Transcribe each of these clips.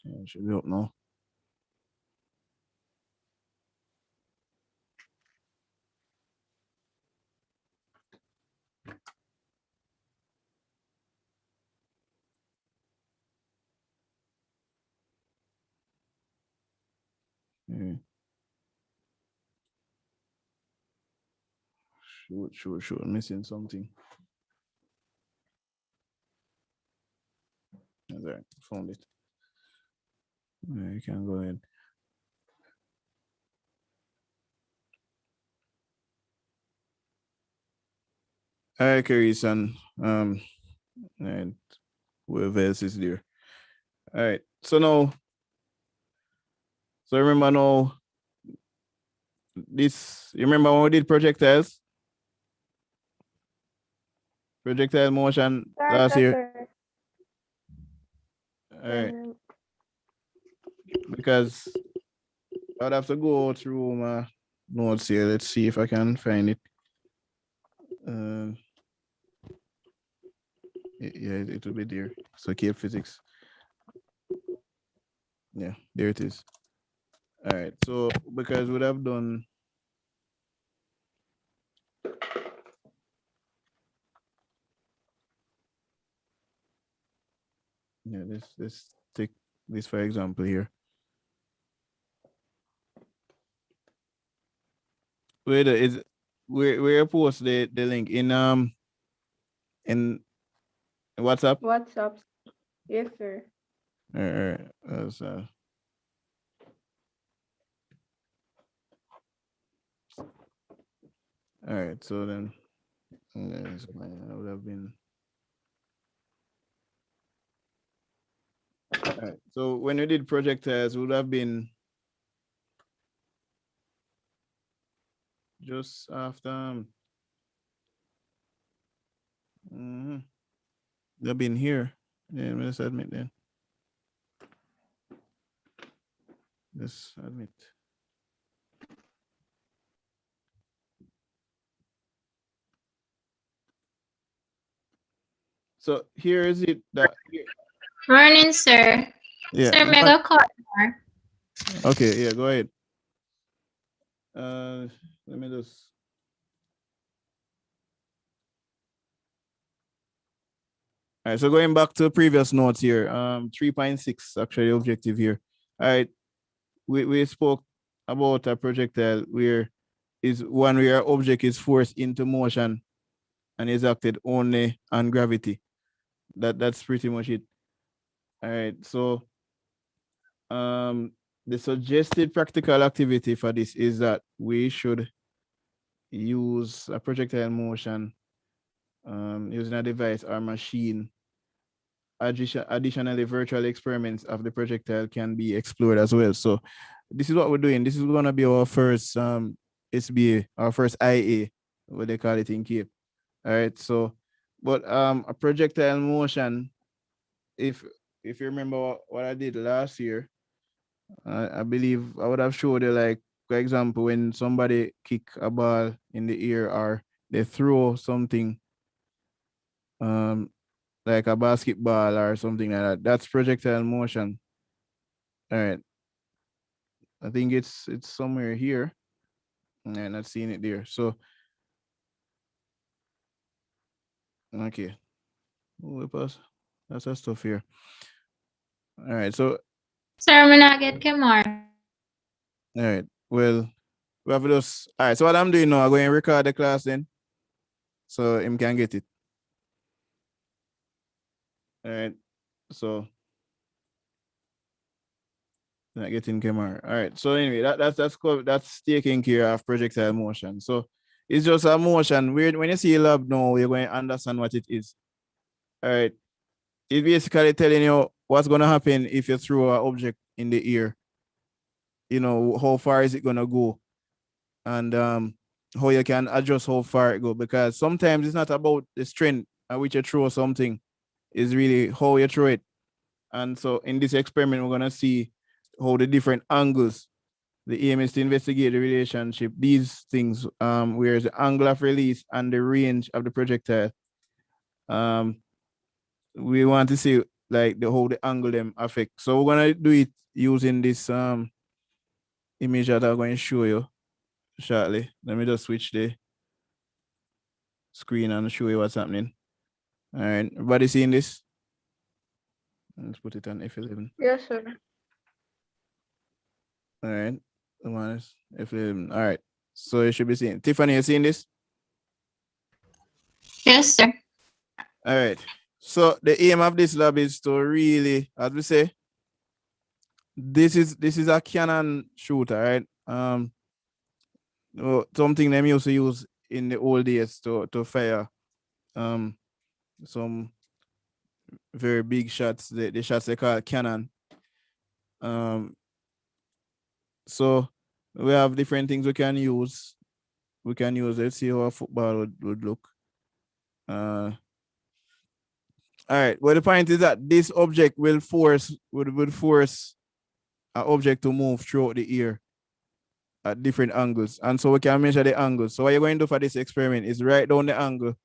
Yeah, it should be up now. Yeah. Shoot. Missing something. That's all right. Found it. Yeah, you can go ahead. All right, Carison. And whoever else is there. All right. So remember now this. You remember when we did projectile motion last year? Sir. All right. Because I'd have to go through my notes here. Let's see if I can find it. Uh, yeah, it will be there. So Cape Physics. Yeah, there it is. All right. So because we'd have done. Yeah, let's take this for example here. Where the is where post the link in WhatsApp? WhatsApp. Yes, sir. All right. All right. So then, I would have been. All right. So when we did projectiles, it would have been just after. They've been here. Yeah, let's admit then. Let's admit. So here is it that. Morning, sir. Yeah. Sir, may I go call more? Okay. Yeah. Go ahead. Let me just. All right, so going back to previous notes here, 3.6 actually objective here. All right, we spoke about a projectile where is one where object is forced into motion and is acted only on gravity. That's pretty much it. All right, so the suggested practical activity for this is that we should use a projectile motion using a device or machine. Additionally, virtual experiments of the projectile can be explored as well. So this is what we're doing. This is going to be our first SBA, our first IA, what they call it in Cape. All right. So, but a projectile motion, if you remember what I did last year, I believe I would have showed you, like, for example, when somebody kick a ball in the air or they throw something um like a basketball or something like that. That's projectile motion. All right. I think it's somewhere here. I'm not seeing it there. So okay. That's that stuff here. All right. So Sir, may I get more? all right. Well, we have those. All right. So what I'm doing now, I'm going to record the class then. So him can get it. All right. So not getting camera. All right. So anyway, that's taking care of projectile motion. So it's just a motion. When you see a lab now, you're going to understand what it is. All right. It's basically telling you what's gonna happen if you throw an object in the air. You know, how far is it gonna go, and how you can adjust how far it go. Because sometimes it's not about the strength at which you throw something; it's really how you throw it. And so in this experiment, we're gonna see how the different angles. The aim is to investigate the relationship, these things, where the angle of release and the range of the projectile. Um, we want to see like the whole the angle them affect. So we're gonna do it using this image that I'm going to show you shortly. Let me just switch the screen and show you what's happening. All right, everybody seeing this? Let's put it on F11. Yes, sir. All right, the one is F11. All right, so you should be seeing. Tiffany, you seeing this? Yes, sir. All right. So the aim of this lab is to really, as we say, this is a Canon shooter, right? Something them used to use in the old days to fire um some very big shots. The shots they call Canon. Um, so we have different things we can use. We can use. Let's see how a football would look. All right. Well, the point is that this object will would force an object to move throughout the air at different angles. And so we can measure the angles. So what you're going to do for this experiment is write down the angle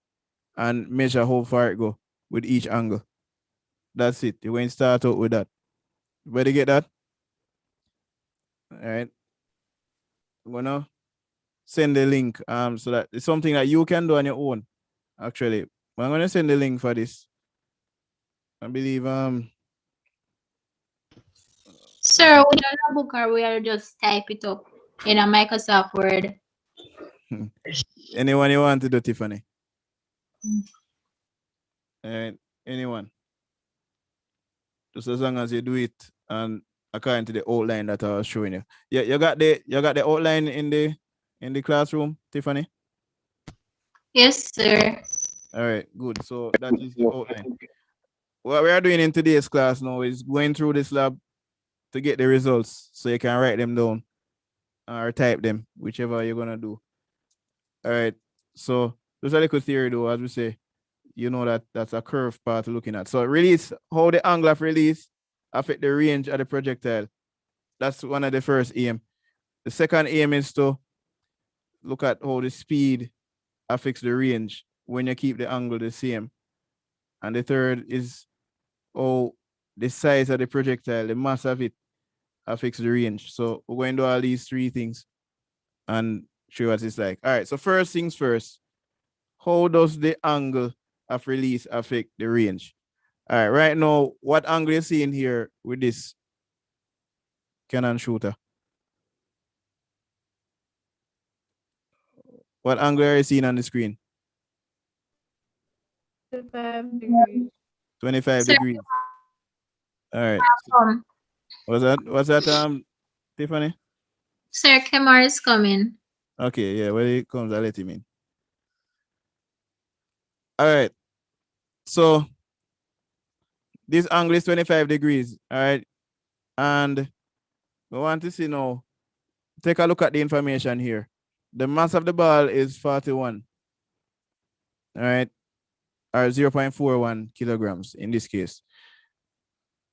and measure how far it go with each angle. That's it. You're going to start out with that. Everybody get that? All right. I'm gonna send the link so that it's something that you can do on your own, actually. But I'm gonna send the link for this. I believe Sir, we don't have a book or we'll just type it up in a Microsoft Word. anyone you want to do, Tiffany? And anyone, just as long as you do it and according to the outline that I was showing you. Yeah, you got the outline in the classroom, Tiffany. Yes, sir. All right, good. So that is the outline. What we are doing in today's class now is going through this lab to get the results, so you can write them down or type them, whichever you're gonna do. All right. So there's a little theory though, as we say, you know that that's a curved path looking at. So release, how the angle of release affect the range of the projectile. That's one of the first aim. The second aim is to look at how the speed affects the range when you keep the angle the same. And the third is how the size of the projectile, the mass of it, affects the range. So we're going to do all these three things and show you what it's like. All right. So first things first, how does the angle of release affect the range? All right. Right now, what angle you seeing here with this Canon shooter? What angle are you seeing on the screen? 5 degrees. 25 Sir, degrees. All right. um, What's that, Tiffany? Sir Kemar is coming. Okay, yeah, when it comes, I'll let him in. All right. So this angle is 25 degrees. All right. And we want to see now, take a look at the information here. The mass of the ball is 41. All right. Or 0.41 kilograms in this case.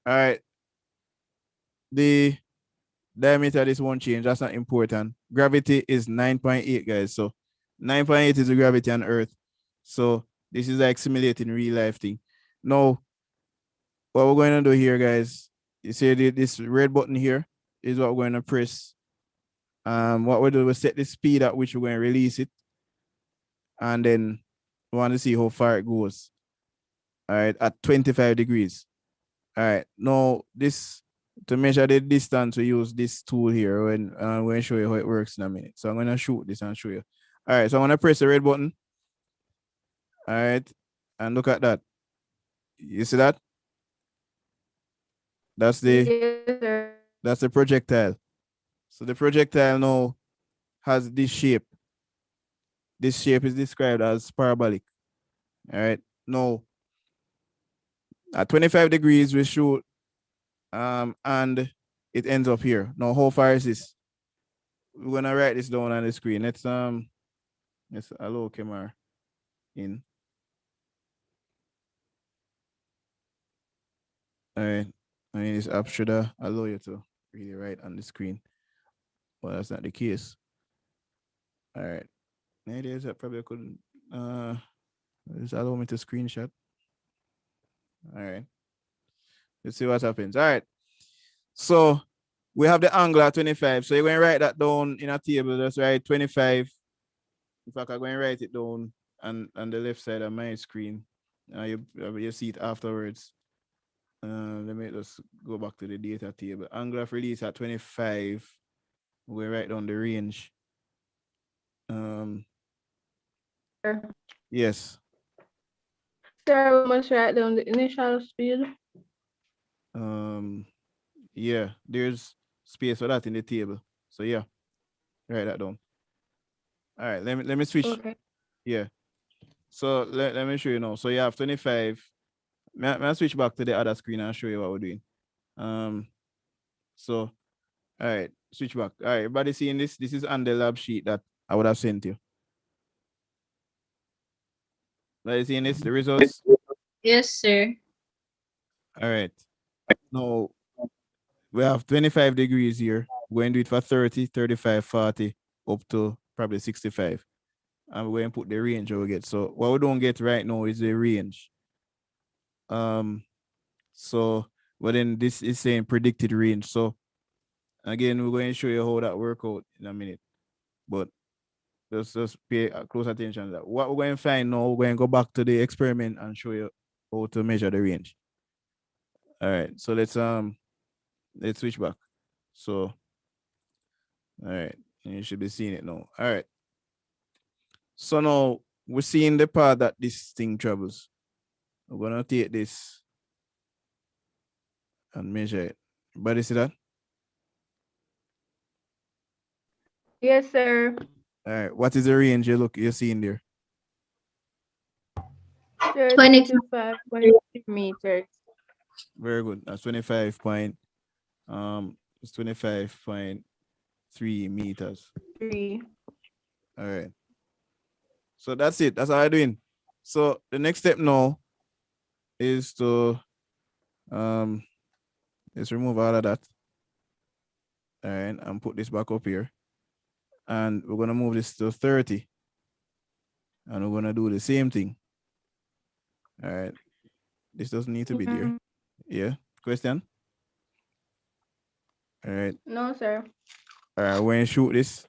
All right. The diameter of this won't change. That's not important. Gravity is 9.8, guys. So 9.8 is the gravity on Earth. So this is like simulating real life thing. Now, what we're going to do here, guys, you see this red button here is what we're going to press. What we do is set the speed at which we're going to release it. And then we want to see how far it goes. All right, at 25 degrees. All right, now this, to measure the distance, we use this tool here when I'm going to show you how it works in a minute. So I'm going to shoot this and show you. All right, so I'm going to press the red button. All right, and look at that. You see that? That's Yes, sir. the projectile. So the projectile now has this shape. This shape is described as parabolic. All right. Now, at 25 degrees, we shoot, and it ends up here. Now, how far is this? We're gonna write this down on the screen. Let's allow camera in. All right. I mean, this app should allow you to really write on the screen. Well, that's not the case. All right. Maybe I probably couldn't just allow me to screenshot. All right. Let's see what happens. All right. So we have the angle at 25. So you're going to write that down in a table. Just write 25. In fact, I'm going to write it down on the left side of my screen. You see it afterwards. Let me just go back to the data table. Angle of release at 25. We write down the range. Sir. Yes. Sir, we must write down the initial speed. Yeah, there's space for that in the table. So yeah, write that down. All right, let me switch. Okay. Yeah. So let me show you now. So you have 25. May I switch back to the other screen and show you what we're doing. So all right, switch back. All right, everybody seeing this? This is on the lab sheet that I would have sent you. Are you seeing this? The results? Yes, sir. All right. Now we have 25 degrees here. We're going to do it for 30, 35, 40, up to probably 65. And we're going to put the range we get. So what we don't get right now is the range. So but then this is saying predicted range. So again, we're going to show you how that work out in a minute. But just pay close attention to that. What we're going to find now, we're going to go back to the experiment and show you how to measure the range. All right. So let's switch back. So all right, you should be seeing it now. All right. So now we're seeing the part that this thing travels. We're gonna take this and measure it. Everybody see that? Yes, sir. All right. What is the range you're seeing there? 25.3 meters. Very good. That's 25.3 meters. 3. All right. So that's it. That's how I'm doing. So the next step now is to let's remove all of that. All right, and put this back up here. And we're gonna move this to 30. And we're gonna do the same thing. All right. This doesn't need to be there. Yeah. Question? All right. No, sir. All right, we're gonna shoot this.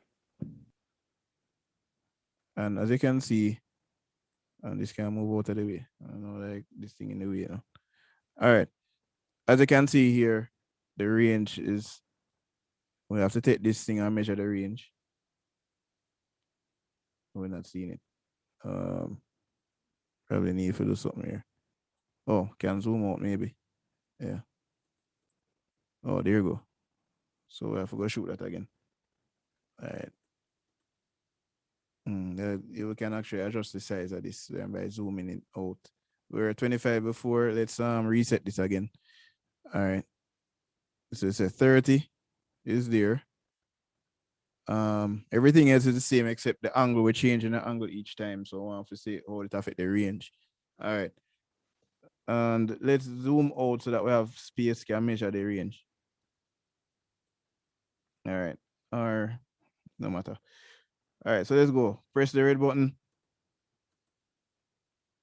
And as you can see, and this can move out of the way. I don't know, like this thing in the way. All right. As you can see here, the range is, we have to take this thing and measure the range. We're not seeing it. Probably need to do something here. Oh, can zoom out maybe. Yeah. Oh, there you go. So we have to go shoot that again. All right. You can actually adjust the size of this by zooming it out. We were 25 before. Let's reset this again. All right. So it's a 30 is there. Everything else is the same except the angle. We're changing the angle each time. So I want to see how it affect the range. All right. And let's zoom out so that we have space can measure the range. All right. Or no matter. All right. So let's go. Press the red button.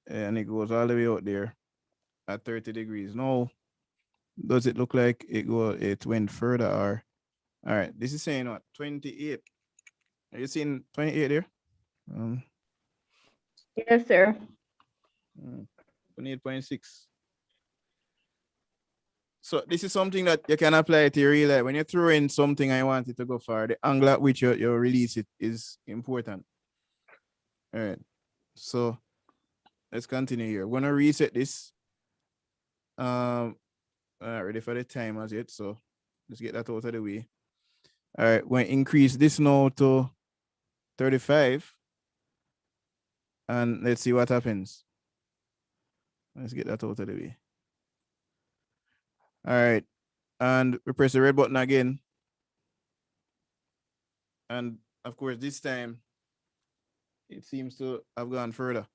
And it goes all the way out there at 30 degrees. Now, does it look like it went further or? All right. This is saying what? 28. Are you seeing 28 there? Yes, sir. 28.6. So this is something that you can apply to your real life. When you throw in something I want it to go far, the angle at which you release it is important. All right. So let's continue here. We're gonna reset this. Ready for the time as yet. So let's get that out of the way. All right, we're gonna increase this now to 35. And let's see what happens. Let's get that out of the way. All right. And we press the red button again. And of course, this time it seems to have gone further.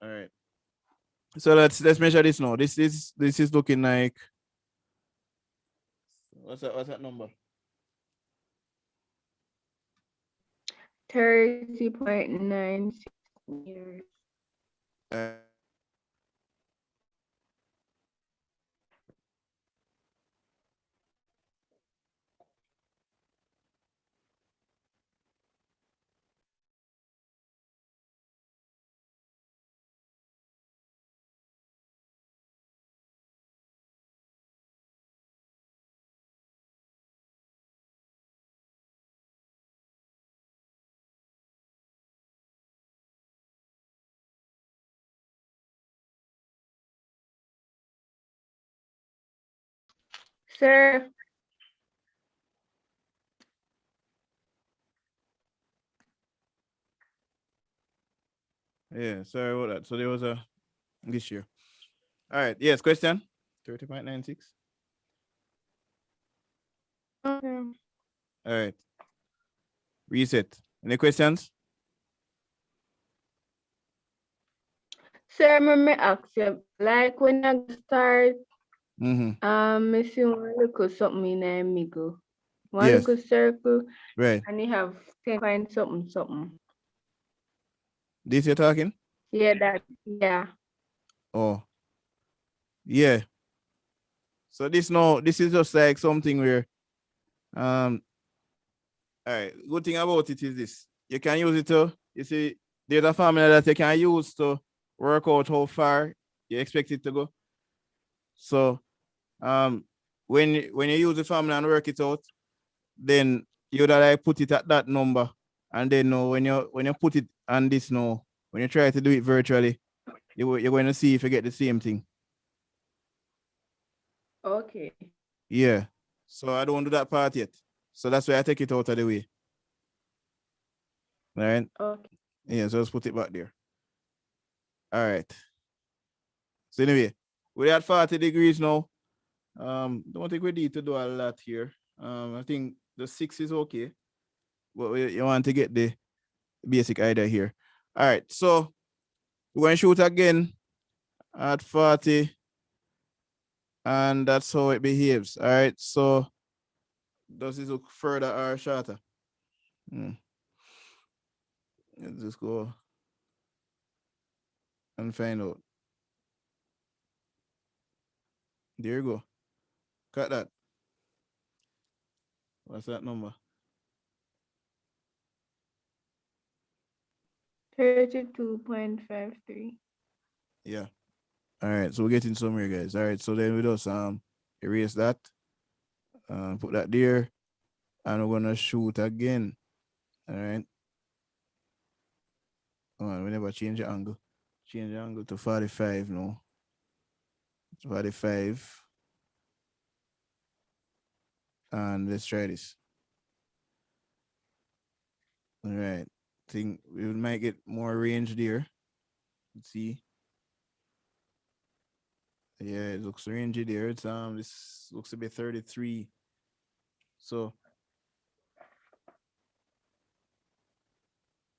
All right. So let's measure this now. This is looking like, what's that number? 30.96 meters. Sir, Yeah, sorry about that. So there was a this year. All right. Yes, question. 30.96. okay. All right. Reset. Any questions? Sir, me ask you, like when I go start, Mm-hmm. I see one little something in a middle. One Yes. little circle, Right. and you have 10 point something something. This you're talking? Yeah, yeah. Oh, yeah. So this is just like something where um all right. Good thing about it is this. You can use it to, you see, there's a formula that you can use to work out how far you expect it to go. So um when you use the formula and work it out, then you would like put it at that number. And then when you put it on this now, when you try to do it virtually, you're going to see if you get the same thing. Okay. Yeah. So I don't do that part yet. So that's why I take it out of the way. All right. Okay. Yeah, so let's put it back there. All right. So anyway, we're at 40 degrees now. Don't think we need to do a lot here. I think the 6 is okay, but you want to get the basic idea here. All right, so we're going to shoot again at 40, and that's how it behaves. All right, so does this look further or shorter? Let's just go and find out. There you go. Cut that. What's that number? 32.53. Yeah. All right, so we're getting somewhere, guys. All right, so then we just erase that, put that there, and we're gonna shoot again. All right. Oh, we never change the angle. Change the angle to 45 now. 45. And let's try this. All right. Think we might get more range there. Let's see. Yeah, it looks rangy there. It's this looks to be 33. So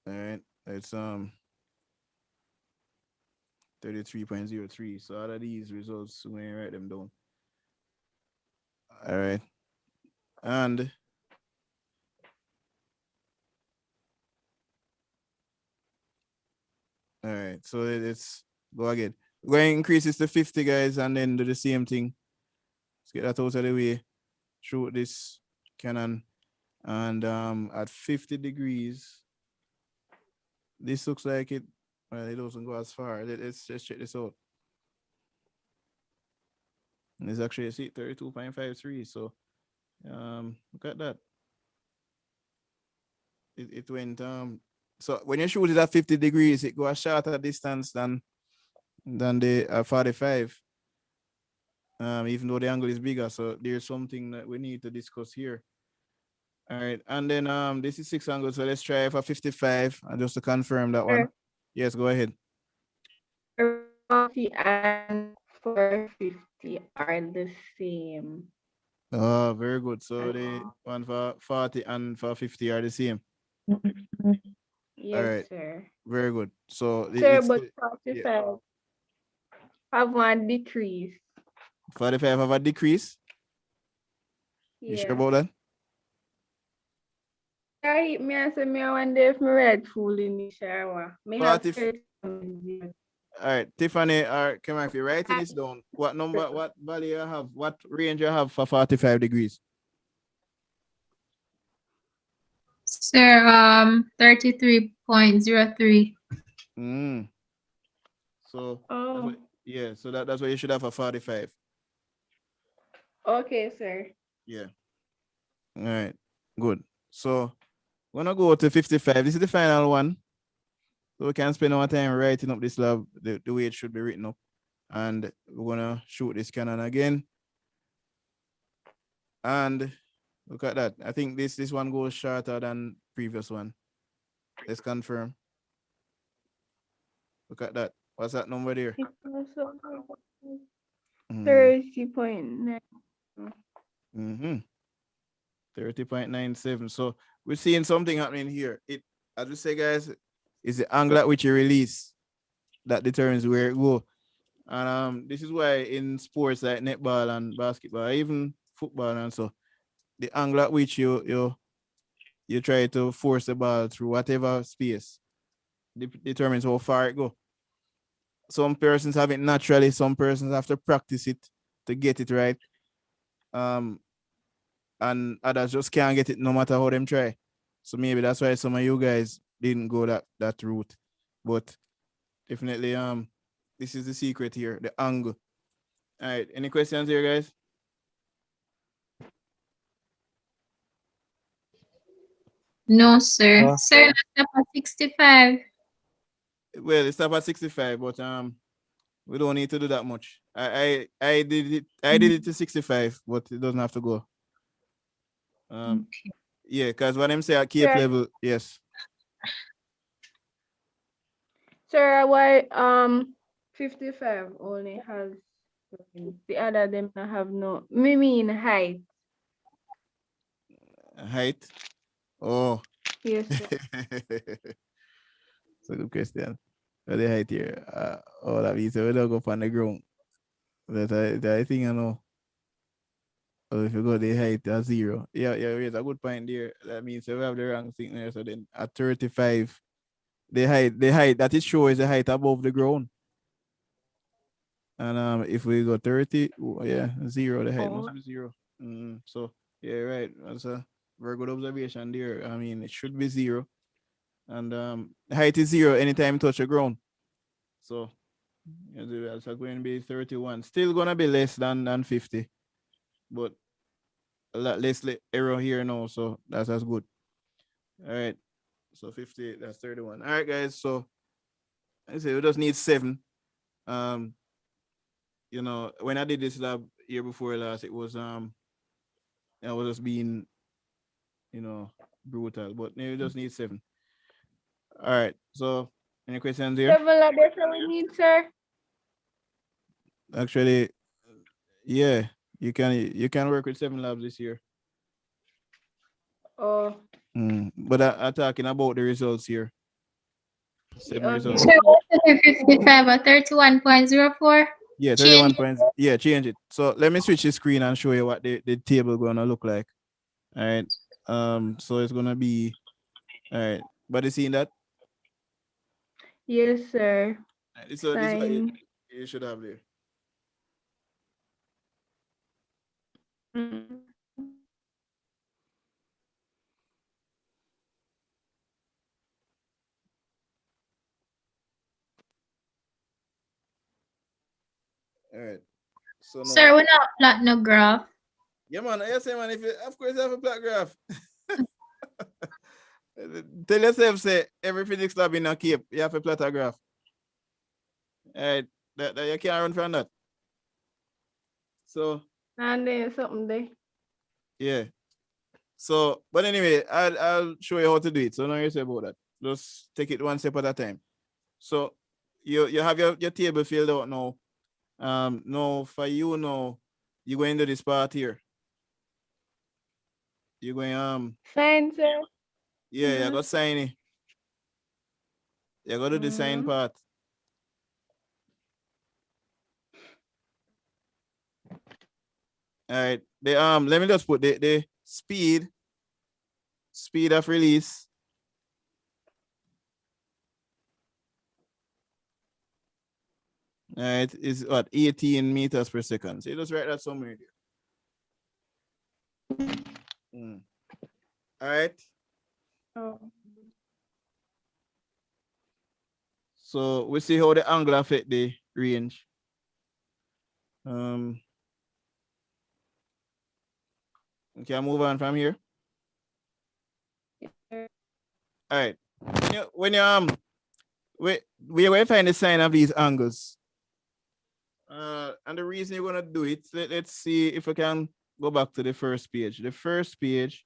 all right, it's 33.03. So out of these results, we're gonna write them down. All right. And all right, so let's go again. We're going to increase this to 50, guys, and then do the same thing. Let's get that out of the way. Shoot this Canon. And at 50 degrees, this looks like it, well, it doesn't go as far. Let's just check this out. And it's actually a 32.53. So look at that. It went so when you shoot it at 50 degrees, it goes a shorter distance than the 45. Even though the angle is bigger. So there's something that we need to discuss here. All right, and then this is 6 angles. So let's try for 55, and just to confirm that one. Sir, Yes, go ahead. 40 and 450 are the same. Oh, very good. So the And one for 40 and for 50 are the same. All yes, right, sir. very good. So Sir, it's but yeah, 45 have one decrease. 45 have a decrease. You sure Yeah. about that? I me and say me I wonder if me red fool in the shower. Me have 40. 30. All right, Tiffany, come on, if you're writing this down, what number, what value you have, what range you have for 45 degrees? Sir, 33.03. So that's Oh, what, yeah, so that's what you should have for 45. okay, sir. Yeah. All right, good. So we're gonna go to 55. This is the final one. So we can spend our time writing up this lab the way it should be written up. And we're gonna shoot this Canon again. And look at that. I think this one goes shorter than previous one. Let's confirm. Look at that. What's that number there? It was Mm. 30.9. Mm-hmm. 30.97. So we're seeing something happening here. It, as we say, guys, is the angle at which you release that determines where it go. And this is why in sports like netball and basketball, even football and so, the angle at which you try to force the ball through whatever space determines how far it go. Some persons have it naturally, some persons have to practice it to get it right. And others just can't get it no matter how them try. So maybe that's why some of you guys didn't go that route. But definitely this is the secret here, the angle. All right, any questions here, guys? No, sir. Sir, let's stop at 65. Well, it's about 65, but we don't need to do that much. I did it to 65, but it doesn't have to go. Okay. Yeah, because when I'm say at Cape level, yes. Sir, why 55 only has the other them not have no mean height. Height. Oh. Yes, sir. It's a good question. What the height here? Oh, that means we don't go on the ground. That I think I know. Oh, if you go the height at 0. Yeah, it's a good point there. That means we have the wrong thing there. So then at 35, the height that it shows is the height above the ground. And if we go 30, yeah, 0, the height must be 0. So yeah, right. That's a very good observation there. I mean, it should be 0. And the height is 0 anytime you touch the ground. So that's going to be 31. Still gonna be less than 50, but a lot less error here now. So that's good. All right. So 50, that's 31. All right, guys. So I say we just need 7. You know, when I did this lab year before last, it was I was just being, brutal. But now we just need 7. All right. So any questions here? 7 labs we need, sir. Actually, yeah, you can work with 7 labs this year. Oh. But I'm talking about the results here. 7 results. Sir, 55 or 31.04? Yeah, 31 points. Yeah, change it. So let me switch the screen and show you what the table gonna look like. All right. So it's gonna be, all right. But you seeing that? Yes, sir. So this is what you should have there. All right. So sir, we're not plot no graph. Yeah, man. I say, man, of course you have a plot graph. Tell yourself, say every physics lab in a Cape, you have a plot a graph. All right. That you can't run from that. So and then something there. Yeah. So, but anyway, I'll show you how to do it. So now you say about that. Just take it one step at a time. So you have your table filled out now. Now for you now, you're going to this part here. You're going sign, sir. Yeah, you got sign it. You got to do the sign part. All right. Let me just put the speed of release. All right, is what 18 meters per second. So you just write that somewhere there. All right. Oh. So we see how the angle affect the range. Okay, I move on from here. All right. When we find the sign of these angles. And the reason you're gonna do it, let's see if we can go back to the first page. The first page,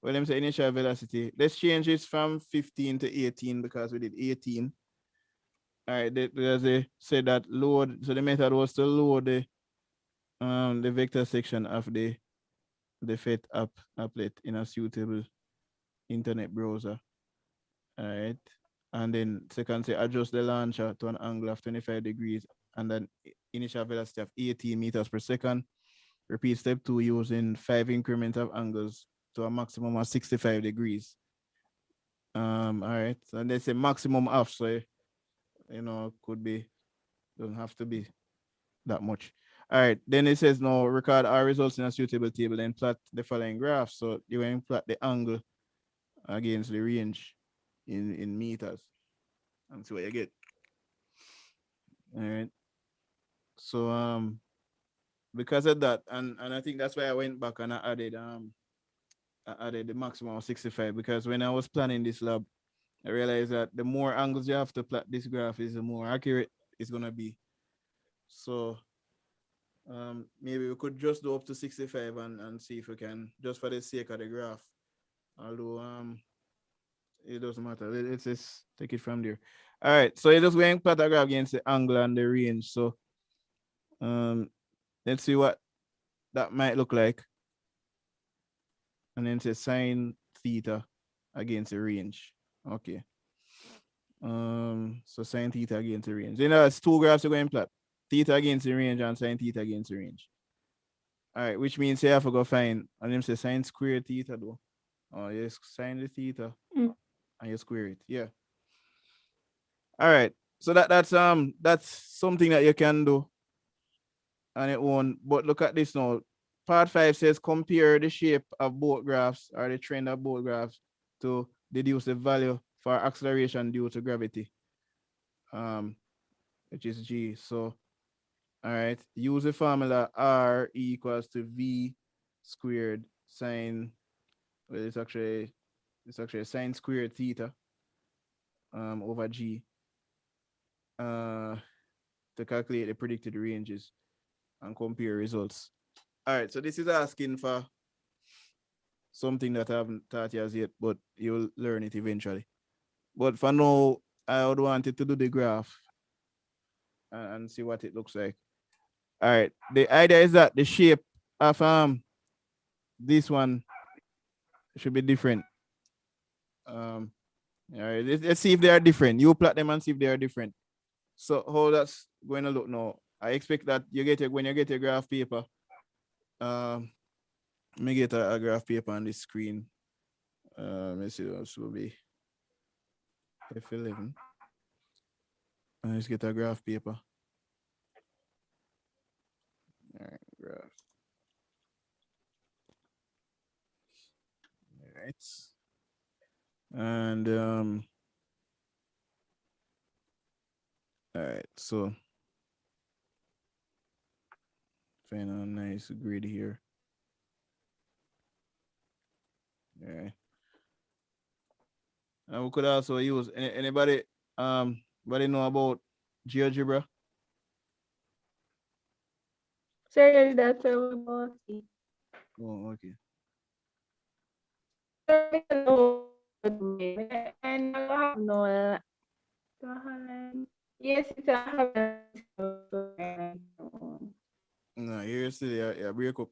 when them say initial velocity, let's change it from 15 to 18 because we did 18. All right, because they said that load, so the method was to load the vector section of the FET applet in a suitable internet browser. All right. And then second say adjust the launcher to an angle of 25 degrees and then initial velocity of 18 meters per second. Repeat step 2 using 5 increments of angles to a maximum of 65 degrees. All right. And they say maximum off, so could be, don't have to be that much. All right. Then it says now record our results in a suitable table and plot the following graph. So you want to plot the angle against the range in meters and see what you get. All right. So because of that, and I think that's why I went back and I added the maximum of 65 because when I was planning this lab, I realized that the more angles you have to plot this graph is the more accurate it's gonna be. So maybe we could just do up to 65 and see if we can, just for the sake of the graph. Although it doesn't matter. Let's just take it from there. All right. So you're just going to plot a graph against the angle and the range. So let's see what that might look like. And then say sine theta against the range. Okay. So sine theta against the range. It's two graphs you're going to plot. Theta against the range and sine theta against the range. All right, which means you have to go find, and then say sine square theta though. Oh, yes, sine the theta and you square it. Yeah. All right. So that's something that you can do on your own. But look at this now. Part 5 says compare the shape of both graphs or the trend of both graphs to deduce the value for acceleration due to gravity, which is G. So, all right, use the formula R equals to V squared sine, well, it's actually sine squared theta over G to calculate the predicted ranges and compare results. All right, so this is asking for something that I haven't taught you as yet, but you'll learn it eventually. But for now, I would want it to do the graph and see what it looks like. All right, the idea is that the shape of this one should be different. All right, let's see if they are different. You plot them and see if they are different. So how that's going to look now? I expect that when you get your graph paper, let me get a graph paper on this screen. Let's see, this will be F11. Let's get a graph paper. All right, graph. All right. And all right, so find a nice grid here. All right. And we could also use anybody know about GeoGebra? Sir, that's all about it. Oh, okay. Sir, I don't know what to do. And I have no, yes, it's a have No, you're still yeah, break up.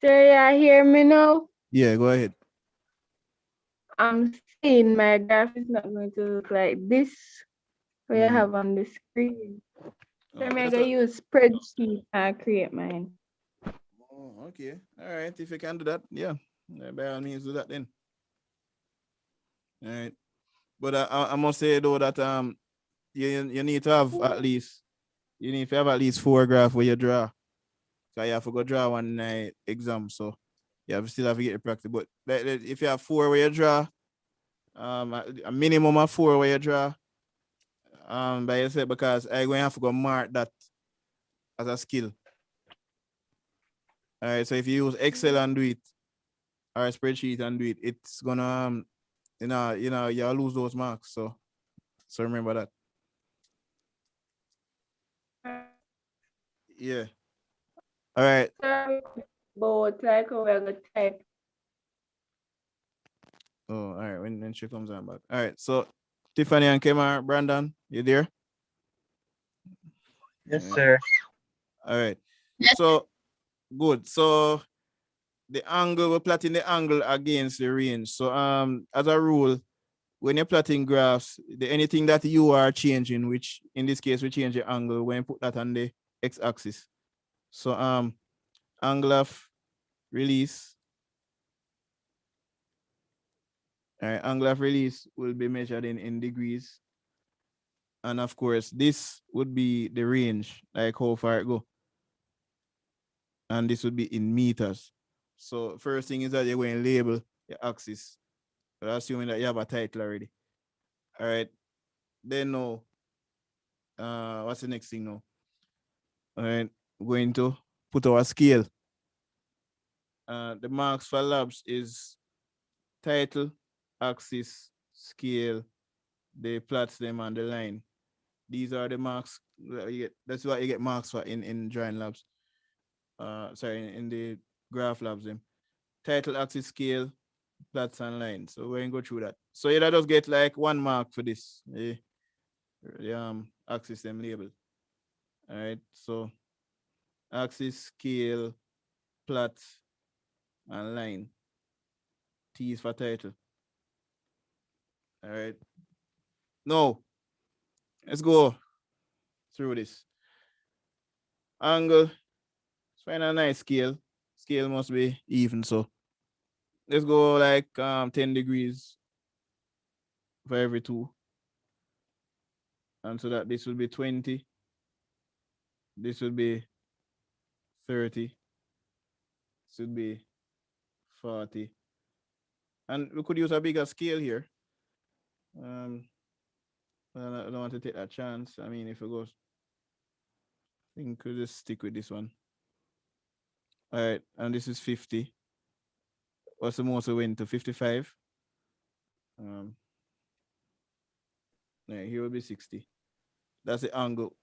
Sir, you hear me now? Yeah, go ahead. I'm saying my graph is not going to look like this we have on the screen. So I'm That's gonna use spreadsheet and create mine. Oh, okay. All right. If you can do that, yeah. By all means, do that then. All right. But I must say though that you need to have at least at least 4 graphs where you draw. So you have to go draw one exam. So you have still have to get the practice. But if you have 4 where you draw, a minimum of 4 where you draw, by yourself because I'm going to have to go mark that as a skill. All right. So if you use Excel and do it, or a spreadsheet and do it, it's gonna you'll lose those marks. So remember that. Yeah. All right. Sir, both like we're gonna type. Oh, all right. When she comes on back. All right. So Tiffany and Kemar, Brandon, you there? Yes, All right. sir. All right. Yes. So good. So the angle, we're plotting the angle against the range. So as a rule, when you're plotting graphs, anything that you are changing, which in this case we change the angle when you put that on the x-axis. So angle of release. All right, angle of release will be measured in degrees. And of course, this would be the range, like how far it go. And this would be in meters. So first thing is that you're going to label your axis. But assuming that you have a title already. All right. Then now, what's the next thing now? All right, we're going to put our scale. The marks for labs is title, axis, scale. They plot them on the line. These are the marks that you get. That's what you get marks for in drawing labs. Sorry, in the graph labs. Them title, axis, scale, plots, and lines. So we're gonna go through that. So you just get like 1 mark for this. The axis them label. All right. So axis, scale, plot, and line. T is for title. All right. Now, let's go through this. Angle. Let's find a nice scale. Scale must be even. So let's go like 10 degrees for every two. And so that this will be 20. This will be 30. This would be 40. And we could use a bigger scale here. I don't want to take that chance. I mean, if it goes, I think we'll just stick with this one. All right, and this is 50. What's the most we went to? 55. Um, yeah, here will be 60. That's the angle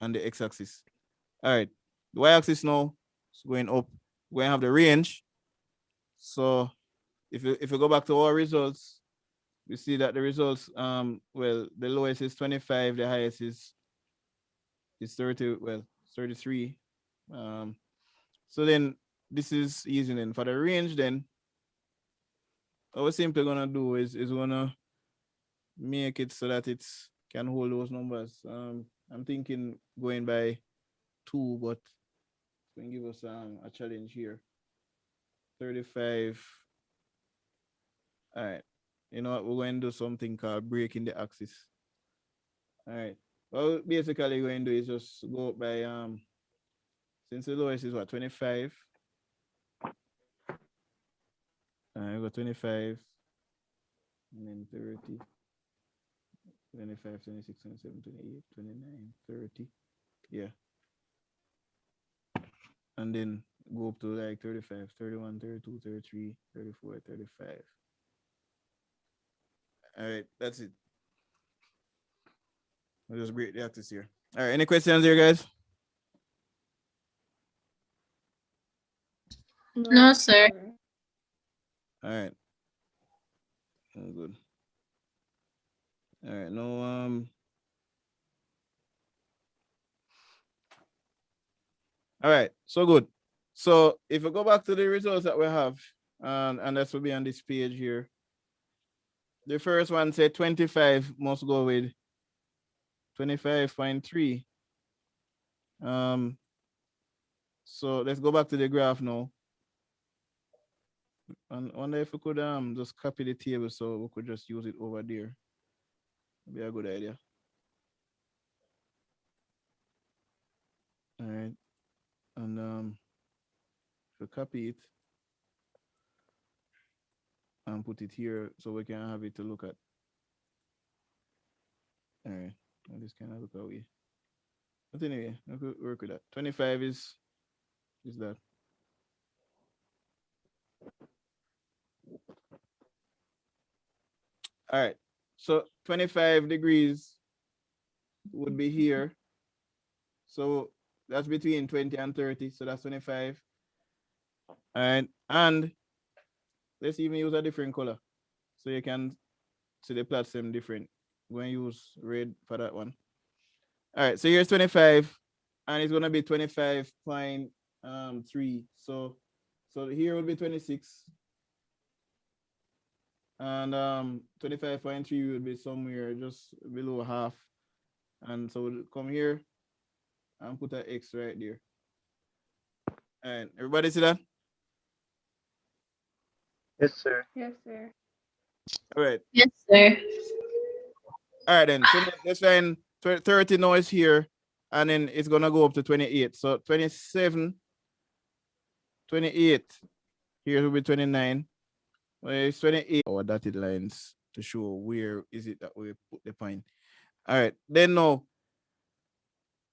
and the x-axis. All right, the y-axis now is going up. We're gonna have the range. So if you go back to our results, we see that the results, well, the lowest is 25, the highest is 30, well, 33. So then this is easy then. For the range then, what we're simply gonna do is gonna make it so that it can hold those numbers. I'm thinking going by 2, but it's going to give us a challenge here. 35. All right. You know what? We're going to do something called breaking the axis. All right. Well, basically, we're going to do is just go up by since the lowest is what, 25. We got 25 and then 30. 25, 26, 27, 28, 29, 30. Yeah. And then go up to like 35, 31, 32, 33, 34, 35. All right, that's it. I'll just break the axis here. All right, any questions here, guys? No, sir. All right. Good. All right, no all right, so good. So if we go back to the results that we have, and that will be on this page here. The first one said 25 must go with 25.3. So let's go back to the graph now. And wonder if we could just copy the table so we could just use it over there. That'd be a good idea. All right. And if we copy it and put it here so we can have it to look at. All right. Well, this kind of look away. But anyway, I could work with that. 25 is that. All right. So 25 degrees would be here. So That's between 20 and 30. So that's 25. All right. And let's even use a different color. So you can see the plots them different. We're going to use red for that one. All right. So here's 25. And it's going to be 25.3. So here will be 26. And 25.3 will be somewhere just below half. And so we'll come here and put an X right there. All right. Everybody see that? Yes, sir. Yes, sir. All right. Yes, sir. All right, then. So let's find 30 now is here, and then it's going to go up to 28. So 27, 28. Here will be 29. Well, it's 28. Our dotted lines to show where is it that we put the point. All right. Then now,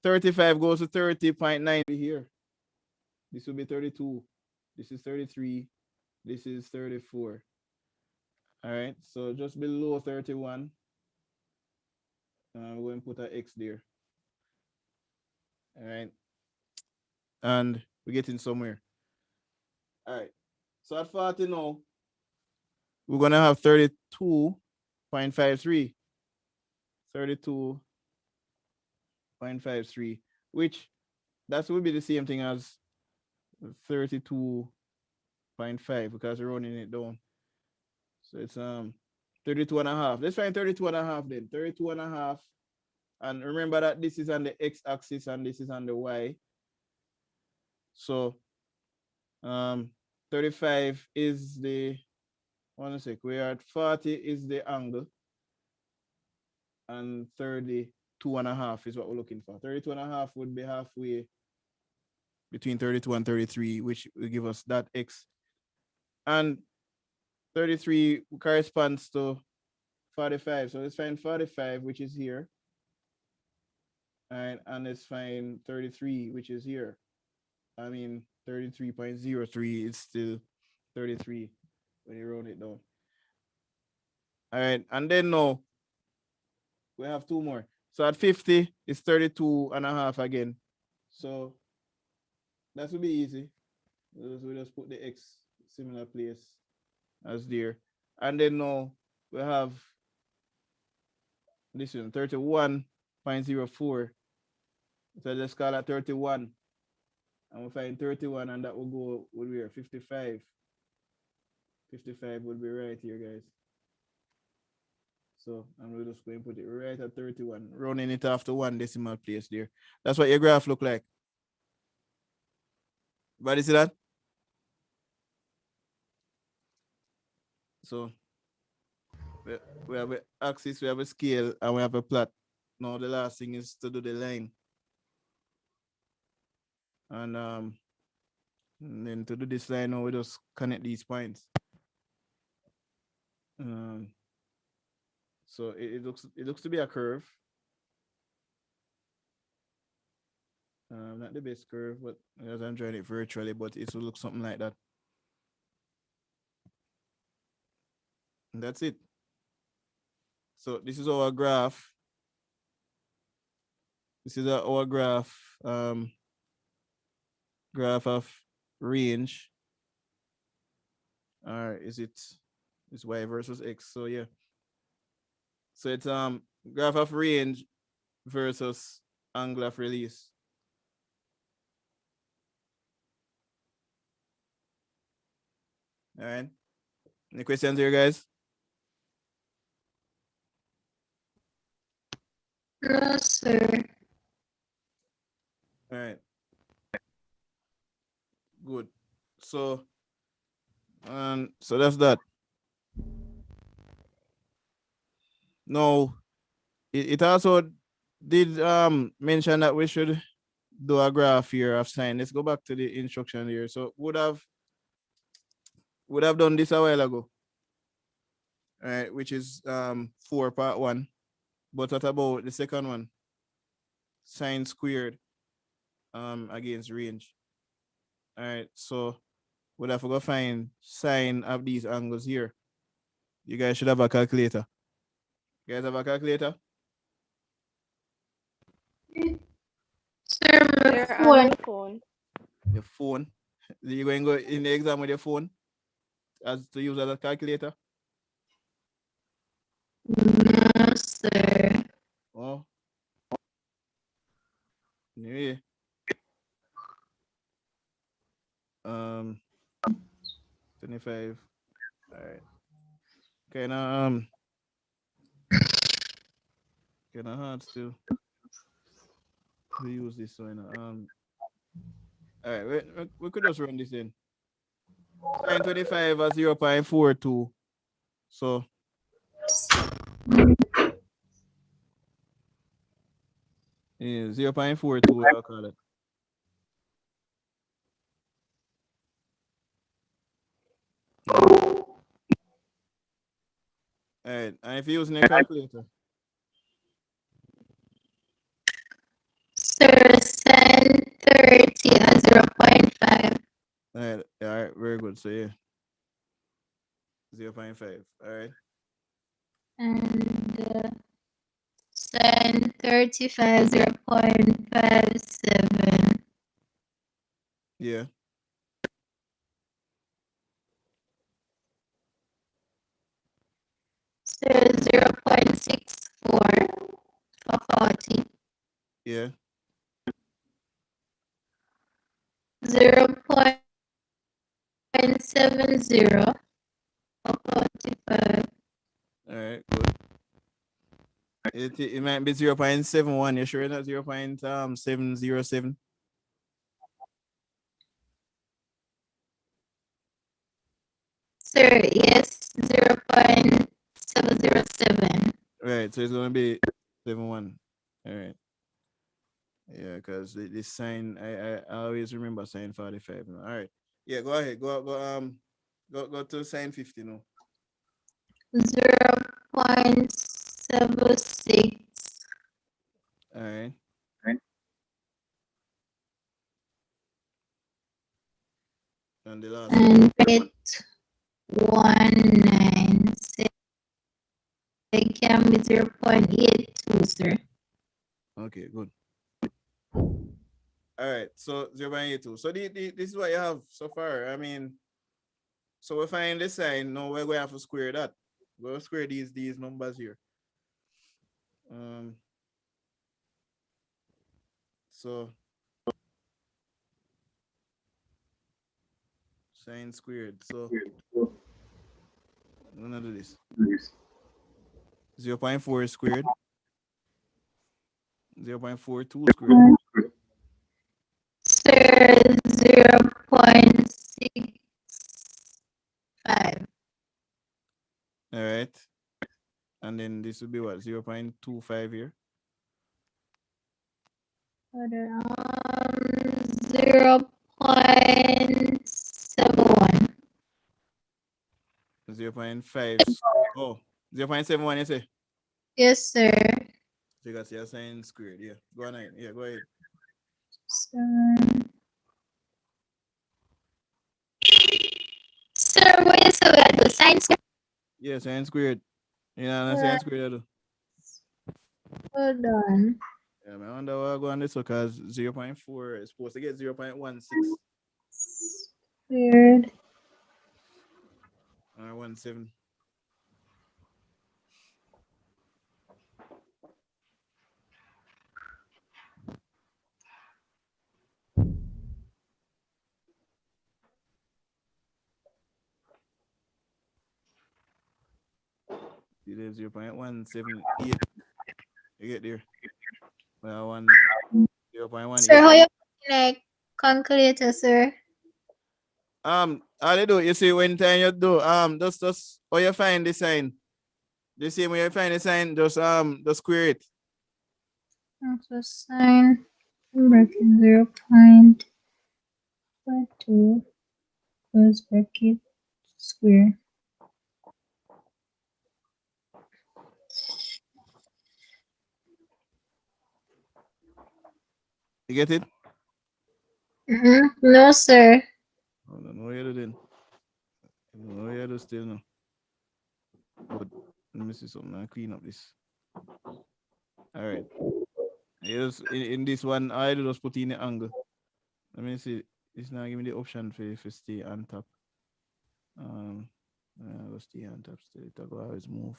35 goes to 30.9 here. This will be 32. This is 33. This is 34. All right. So just below 31. We're going to put an X there. All right. And we're getting somewhere. All right. So at 40 now, we're going to have 32.53. 32.53, which that will be the same thing as 32.5 because we're running it down. So it's 32 and a half. Let's find 32 and a half then. 32 and a half. And remember that this is on the x-axis and this is on the y. So 35 is the, one sec, we are at 40 is the angle. And 32 and a half is what we're looking for. 32 and a half would be halfway between 32 and 33, which will give us that x. And 33 corresponds to 45. So let's find 45, which is here. And let's find 33, which is here. I mean, 33.03 is still 33 when you round it down. All right. And then now we have two more. So at 50, it's 32 and a half again. So that will be easy. We just put the X similar place as there. And then now we have this one, 31.04. So let's call that 31. And we find 31 and that will go with where? 55. 55 would be right here, guys. So I'm just going to put it right at 31, rounding it off to one decimal place there. That's what your graph look like. Everybody see that? So we have an axis, we have a scale, and we have a plot. Now the last thing is to do the line. And then to do this line, now we just connect these points. So it looks to be a curve. Not the best curve, but as I'm drawing it virtually, but it will look something like that. And that's it. So this is our graph. This is our graph, graph of range. Or is it's y versus x? So yeah. So it's graph of range versus angle of release. All right. Any questions here, guys? Yes, sir. All right. Good. So that's that. Now it also did mention that we should do a graph here of sine. Let's go back to the instruction here. So would have done this a while ago. All right, which is 4 part 1. But what about the second one? Sine squared against range. All right, so we'd have to go find sine of these angles here. You guys should have a calculator. You guys have a calculator? Sir, Sir, on my phone. Your phone. You going to go in the exam with your phone as to use as a calculator? No, sir. Oh, yeah. 25. All right. Kind of kind of hard still to use this one. All right. We could just run this in. Sine 25 as 0.42. So yeah, 0.42. I'll call it. All right. All right. And if you're using a calculator, Sir, sin 30 at 0.5. all right, very good. So yeah, 0.5. All right. And sin 35, 0.57. Yeah. Sir, 0.64 for 40. Yeah. 0.70 for 45. All right. Good. It might be 0.71. You sure not 0.707? Sir, yes, 0.707. Right. So it's gonna be 71. All right. Yeah, because this sign I always remember sign 45. All right. Yeah, go ahead. Go to sign 50 now. 0.76 All right. And the last one. and 0.19. It can be 0.82, sir. Okay, good. All right. So 0.82. So this is what you have so far. I mean, so we find the sign. Now we're going to have to square that. We'll square these numbers here. Um so sine squared. So I'm gonna do this. 0.4 squared. 0.42 squared. Sir, 0.65. All right. And then this would be what? 0.25 here. 0.71. 0.5. Oh, 0.71, you say? Yes, sir. So you got your sine squared. Yeah. Go on ahead. Yeah, go ahead. Sir, what is the science? Yeah, sine squared. Yeah, no sine squared I do. Hold on. Yeah, I wonder why I go on this because 0.4 is supposed to get 0.16 Weird. or 17. See there 0.178. You get there. Well, 0.18. Sir, how you like calculator, sir? All they do, you see, when time you do, just, how you find the sign. The same way you find the sign, just square it. So sine bracket 0.42 close bracket square. You get it? No, sir. I don't know what you do then. I don't know what you do still now. But let me see something. I'll clean up this. All right. Yes, in this one, I just put in the angle. Let me see. It's not giving me the option for stay on top. Um, let's stay on top still. It will always move.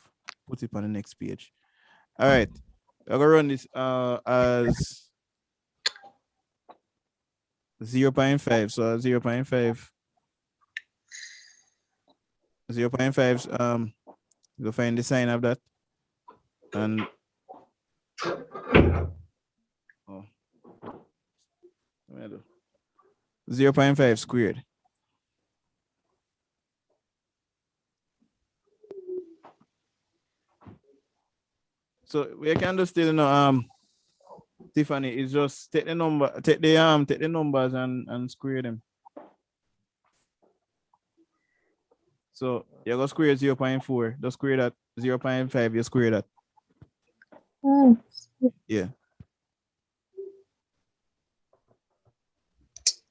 Put it on the next page. All right. I'm gonna run this as 0.5. So 0.5, 0.5. You'll find the sign of that, and oh, what do I do? 0.5 squared. So we can do still, Tiffany, is just take the numbers and square them. So you go square 0.4, just square that 0.5, you square that. Oh, Yeah.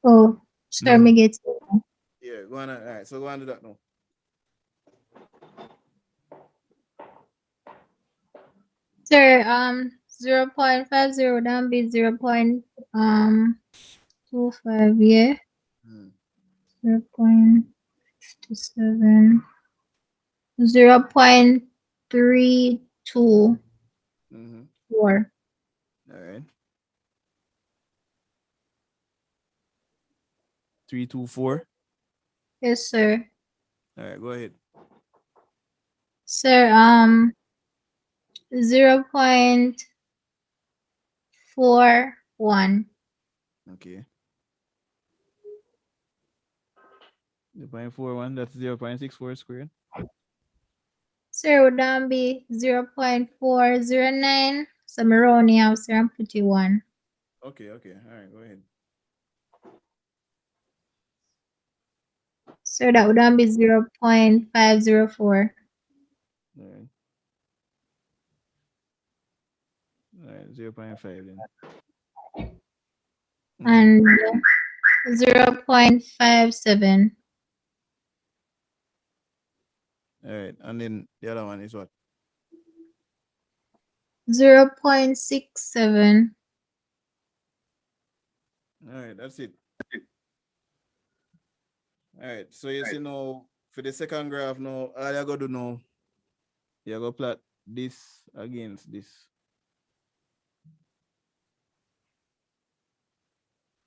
oh, sure, me get it. Yeah, go on. All right, so go on to that now. Sir, 0.50 then be 0.25, yeah. Hmm. 0.57. 0.324. Mm-hmm. All right. 324. Yes, sir. All right, go ahead. Sir, 0.41. Okay. 0.41, that's 0.64 squared. Sir, would that be 0.409? So I'm rounding out, sir, and put 1. Okay, okay. All right, go ahead. So that would then be 0.504. All right. All right, 0.5 then. Mm-hmm. And 0.57. All right, and then the other one is what? 0.67. All right, that's it. All right, so you see now for the second graph now, all you gotta do now, you go plot this against this.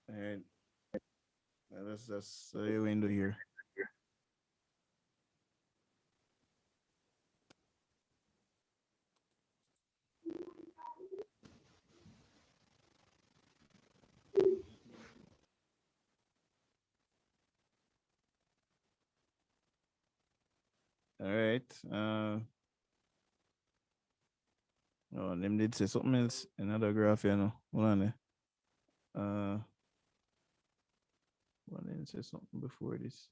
All right, that's the window here. All right. Oh, them did say something else. Another graph, you know. Hold on there. One didn't say something before this.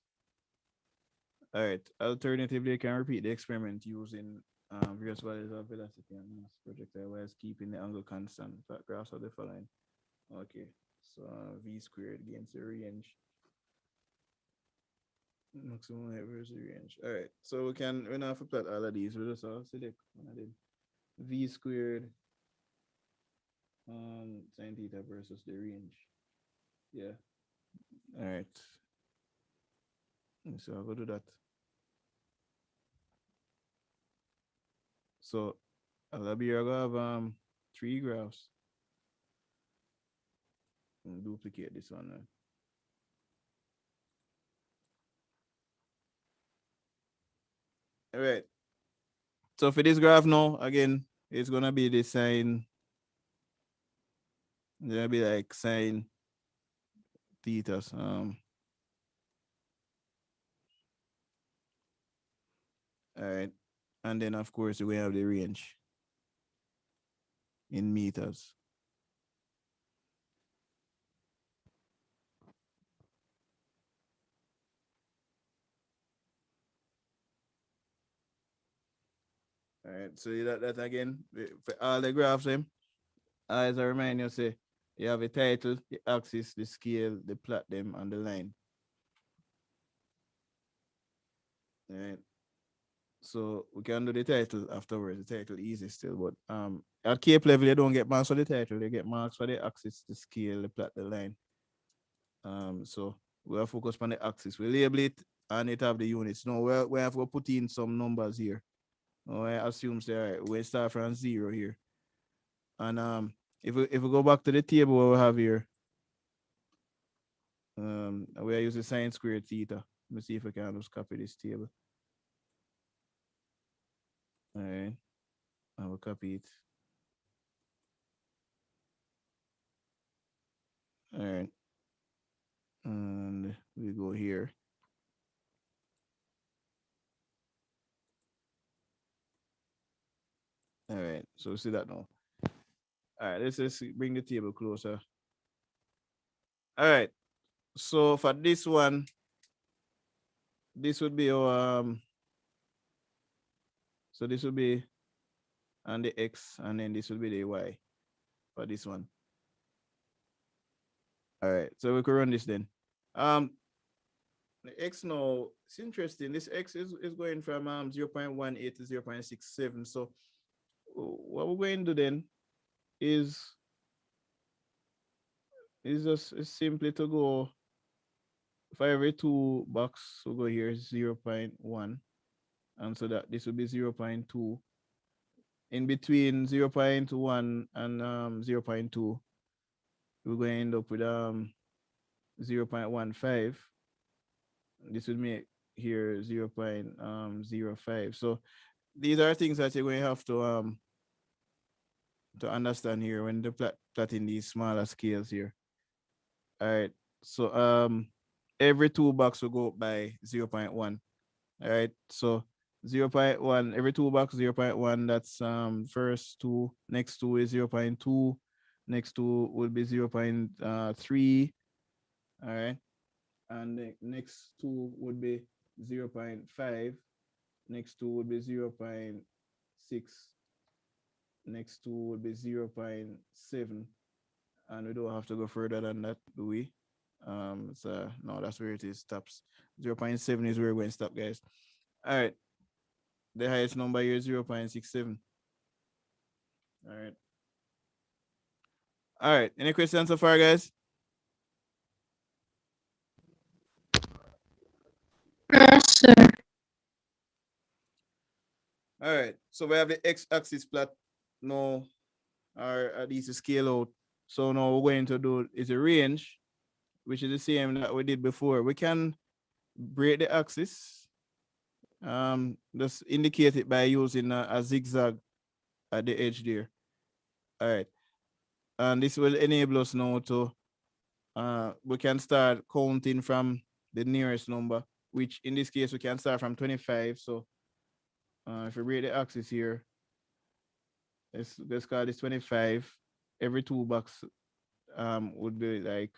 All right. Alternatively, you can repeat the experiment using various values of velocity and mass projectile while keeping the angle constant. That graphs are the following. Okay. So v squared against the range. Maximum height versus range. All right. So we now have to plot all of these. We just select one of them. V squared sine theta versus the range. Yeah. All right. So I'll go do that. So I'll be here. I have 3 graphs. And duplicate this one now. All right. So for this graph now, again, it's gonna be the sine. It's gonna be like sine theta. All right. And then of course we have the range in meters. All right. So that again for all the graphs, as I remind you, say you have a title, the axis, the scale, the plot them, and the line. All right. So we can do the title afterwards. The title easy still, but at Cape level they don't get marks for the title. They get marks for the axis, the scale, the plot, the line. So we are focused on the axis. We label it and it have the units. No, we have to put in some numbers here. Oh, I assume say all right, we start from 0 here. And if we go back to the table what we have here, we are using sine squared theta. Let me see if I can just copy this table. All right, I will copy it. All right, and we go here. All right, so see that now. All right, let's just bring the table closer. All right, so for this one, this would be our so this would be on the x, and then this would be the y for this one. All right, so we could run this then. The x now, it's interesting. This x is going from 0.18 to 0.67. So what we're going to do then is just is simply to go for every two box, we'll go here 0.1. And so that this will be 0.2. In between 0.1 and 0.2, we're going to end up with 0.15. This would make here 0.05. So these are things that you're going to have to understand here when the plotting these smaller scales here. All right. So every two box will go up by 0.1. All right. So 0.1 every two box 0.1. That's first two. Next two is 0.2. Next two will be 0.3. All right. And the next two would be 0.5. Next two would be 0.6. Next two would be 0.7. And we don't have to go further than that, do we? So no, that's where it is, stops. 0.7 is where we're going to stop, guys. All right. The highest number here is 0.67. All right. All right. Any questions so far, guys? Yes, sir. All right. So we have the x-axis plot now, or at least scale out. So now we're going to do is a range, which is the same that we did before. We can break the axis. Just indicate it by using a zigzag at the edge there. All right. And this will enable us now to we can start counting from the nearest number, which in this case we can start from 25. So if we break the axis here, let's call this 25. Every two box would be like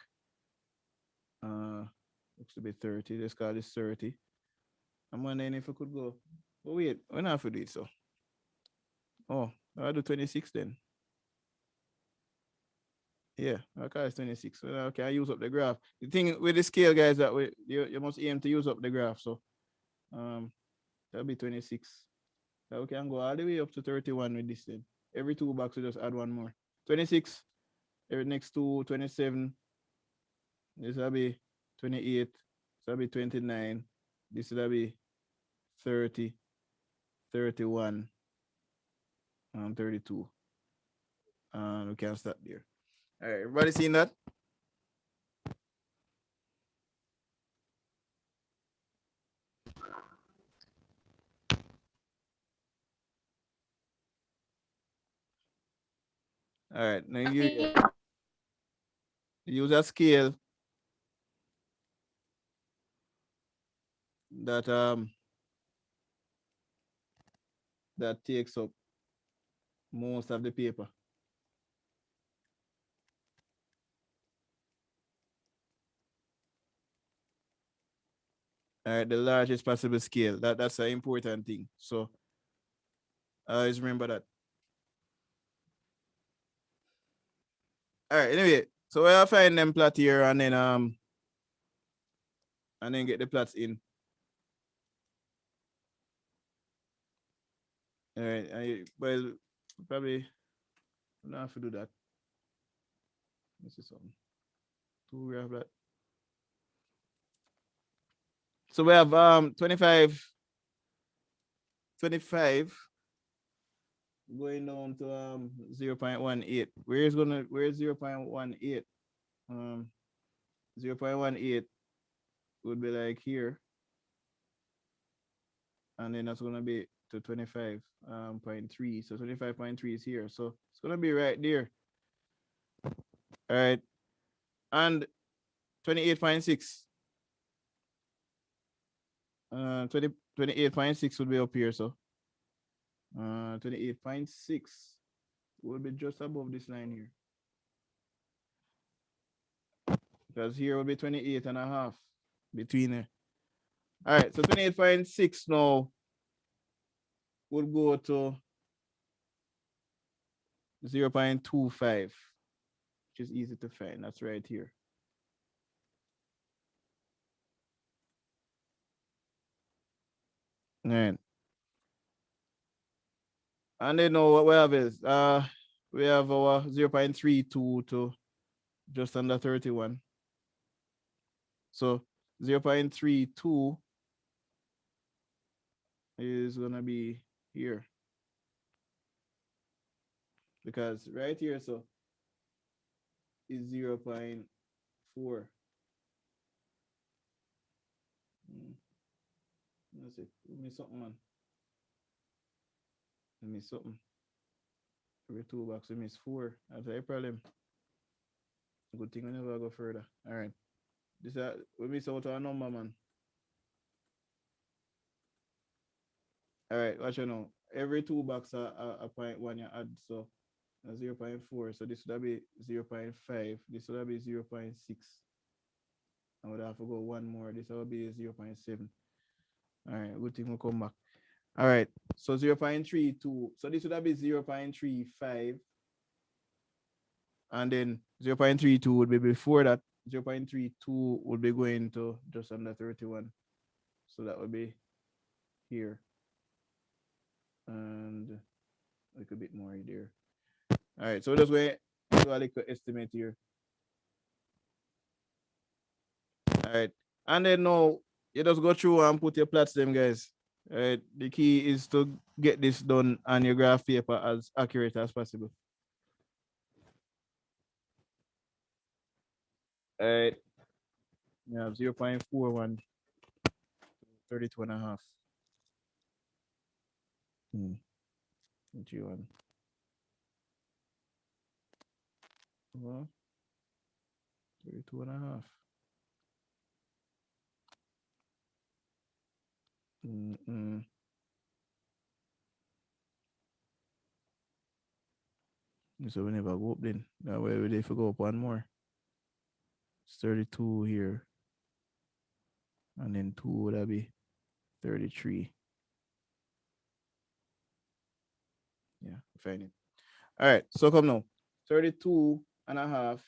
looks to be 30. Let's call this 30. I'm wondering if we could go. But wait, we're not for this. So oh, I'll do 26 then. Yeah, okay, it's 26. Well, okay, I use up the graph. The thing with the scale, guys, that you must aim to use up the graph. So that'll be 26. So we can go all the way up to 31 with this thing. Every two box we just add one more. 26. Every next two, 27. This will be 28. This will be 29. This will be 30, 31, and 32. And we can start there. All right, everybody seen that? All right, now you use a scale that that takes up most of the paper. All right, the largest possible scale. That's an important thing. So always remember that. All right, anyway, so we'll find them plot here and then get the plots in. All right. Well, probably not have to do that. This is something. Two we have that. So we have 25 going down to 0.18. Where's 0.18? 0.18 would be like here, and then that's gonna be to 25.3. So 25.3 is here. So it's gonna be right there. All right. And 28.6. 28.6 would be up here. So 28.6 will be just above this line here. Because here will be 28 and a half between it. All right, so 28.6 now will go to 0.25, which is easy to find. That's right here. All right. And then now what we have is we have our 0.32 to just under 31. So 0.32 is gonna be here. Because right here, so is 0.4. Let's see. Give me something, man. Give me something. Every two box, we miss four. That's a problem. Good thing we never go further. All right. This we miss out on a number, man. All right, watch you know. Every two box a point one you add, so 0.4. So this would be 0.5. This would be 0.6. I would have to go one more. This would be 0.7. All right, good thing we'll come back. All right, so 0.32. So this would be 0.35. And then 0.32 would be before that. 0.32 would be going to just under 31. So that would be here. And a little bit more there. All right, so that's where do a little estimate here. All right, and then now you just go through and put your plots them, guys. All right, the key is to get this done on your graph paper as accurate as possible. All right, you have 0.41, 32 and a half. 21. Well, 32 and a half. So we never go up then. That way we go up one more. It's 32 here. And then 2 would that be 33. Yeah, find it. All right, so come now. 32 and a half